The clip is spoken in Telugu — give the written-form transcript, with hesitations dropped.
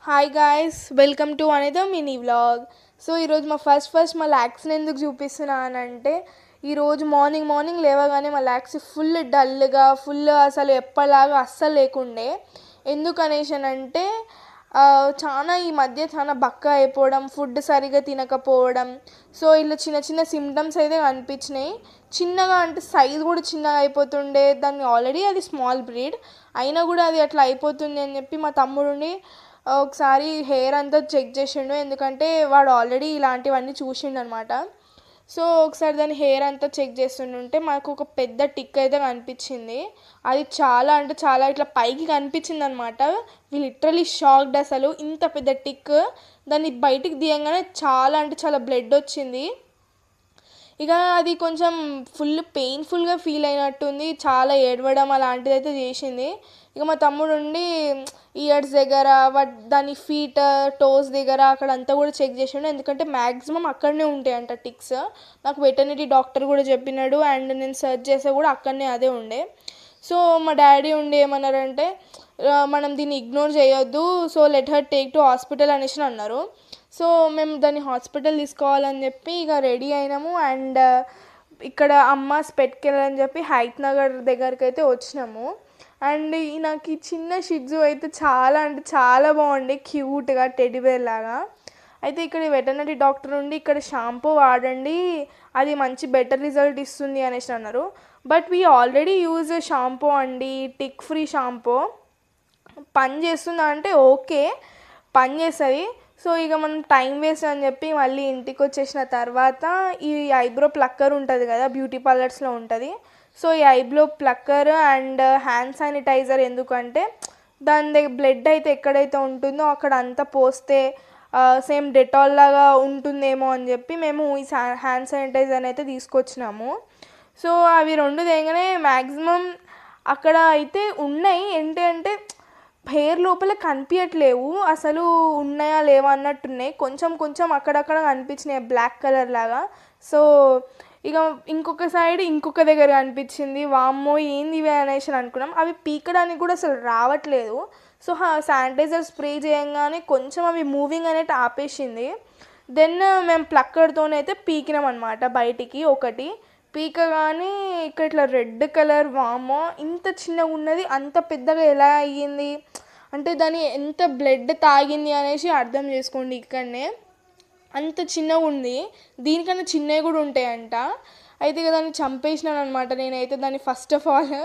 Hi guys, welcome to another mini vlog. So ఈరోజు మా ల్యాక్స్ని ఎందుకు చూపిస్తున్నా అని అంటే, ఈరోజు మార్నింగ్ లేవగానే మా ల్యాక్స్ ఫుల్ డల్గా అసలు ఎప్పటిలాగా అస్సలు లేకుండే. ఎందుకు అనేసి అంటే చాలా ఈ మధ్య చాలా బక్క అయిపోవడం, ఫుడ్ సరిగా తినకపోవడం, సో ఇలా చిన్న చిన్న సిమ్టమ్స్ అయితే కనిపించినాయి. చిన్నగా అంటే సైజ్ కూడా చిన్నగా అయిపోతుండే. దాన్ని ఆల్రెడీ అది స్మాల్ బ్రీడ్ అయినా కూడా అది అట్లా అయిపోతుంది అని చెప్పి మా తమ్ముడుని ఒకసారి హెయిర్ అంతా చెక్ చేసిండు. ఎందుకంటే వాడు ఆల్రెడీ ఇలాంటివన్నీ చూసిండు అనమాట. సో ఒకసారి దాని హెయిర్ అంతా చెక్ చేస్తుంటే మాకు ఒక పెద్ద టిక్ అయితే కనిపించింది. అది చాలా అంటే చాలా ఇట్లా పైకి కనిపించింది అనమాట. వి లిటరలీ షాక్డ్. అసలు ఇంత పెద్ద టిక్ దాన్ని బయటికి తీయంగానే చాలా అంటే చాలా బ్లడ్ వచ్చింది. ఇక అది కొంచెం ఫుల్ పెయిన్ఫుల్గా ఫీల్ అయినట్టుంది. చాలా ఏడవడం అలాంటిది అయితే చేసింది. ఇక మా తమ్ముడు ఉండి ఇయర్స్ దగ్గర దాని ఫీట్ టోస్ దగ్గర అక్కడ అంతా కూడా చెక్ చేసిండు. ఎందుకంటే మ్యాక్సిమం అక్కడనే ఉంటాయంట టిక్స్. నాకు వెటర్నరీ డాక్టర్ కూడా చెప్పినాడు. అండ్ నేను సెర్చ్ చేస్తే కూడా అక్కడనే అదే ఉండే. సో మా డాడీ ఉండి ఏమన్నారంటే, మనం దీన్ని ఇగ్నోర్ చేయొద్దు, so let her take to hospital అనేసి అన్నారు. సో మేము దాన్ని హాస్పిటల్ తీసుకోవాలని చెప్పి ఇక రెడీ అయినాము. అండ్ ఇక్కడ అమ్మ స్పెట్కెల్ అని చెప్పి హైత్ నగర్ దగ్గరికి అయితే వచ్చినాము. అండ్ నాకు ఈ చిన్న షిట్జు అయితే చాలా అంటే చాలా బాగుండే, క్యూట్గా టెడ్డీబేర్ లాగా. అయితే ఇక్కడ వెటర్నరీ డాక్టర్ ఉండి ఇక్కడ షాంపూ వాడండి, అది మంచి బెటర్ రిజల్ట్ ఇస్తుంది అనేసి అన్నారు. But we already use shampoo అండి, టిక్ ఫ్రీ షాంపూ. పని చేస్తుందా అంటే ఓకే, పని చేస్తుంది. సో ఇక మనం టైం వేస్ట్ అని చెప్పి మళ్ళీ ఇంటికి వచ్చేసిన తర్వాత ఈ ఐబ్రో ప్లక్కర్ ఉంటుంది కదా, బ్యూటీ పార్లర్స్లో ఉంటుంది. సో ఈ eyebrow plucker and hand sanitiser ఎందుకంటే దాని దగ్గర బ్లడ్ అయితే ఎక్కడైతే ఉంటుందో అక్కడ అంతా పోస్తే సేమ్ డెటాల్ లాగా ఉంటుందేమో అని చెప్పి మేము ఈ హ్యాండ్ శానిటైజర్ అయితే తీసుకొచ్చినాము. సో అవి రెండు తేగానే మ్యాక్సిమం అక్కడ అయితే ఉన్నాయి. ఏంటి అంటే హెయిర్ లోపల కనిపించట్లేవు, అసలు ఉన్నాయా లేవా అన్నట్టున్నాయి. కొంచెం అక్కడక్కడ కనిపించినాయి బ్లాక్ కలర్ లాగా. సో ఇక ఇంకొక సైడ్ ఇంకొక దగ్గర కనిపించింది. వామ్మో ఏంది ఇవి అనేసి అనుకున్నాం. అవి పీకడానికి కూడా అసలు రావట్లేదు. సో శానిటైజర్ స్ప్రే చేయంగానే కొంచెం అవి మూవింగ్ అనేది ఆపేసింది. దెన్ మేము ప్లక్కర్తోనైతే పీకినాం అనమాట బయటికి. ఒకటి పీకగానే ఇక్కడ ఇట్లా రెడ్ కలర్, వామో ఇంత చిన్నగా ఉన్నది అంత పెద్దగా ఎలా అయ్యింది అంటే దాని ఎంత బ్లడ్ తాగింది అనేసి అర్థం చేసుకోండి. ఇక్కడనే అంత చిన్నగా ఉంది, దీనికన్నా చిన్నవి కూడా ఉంటాయంట. అయితే ఇక దాన్ని చంపేసినాను అనమాట నేనైతే దాన్ని. First of all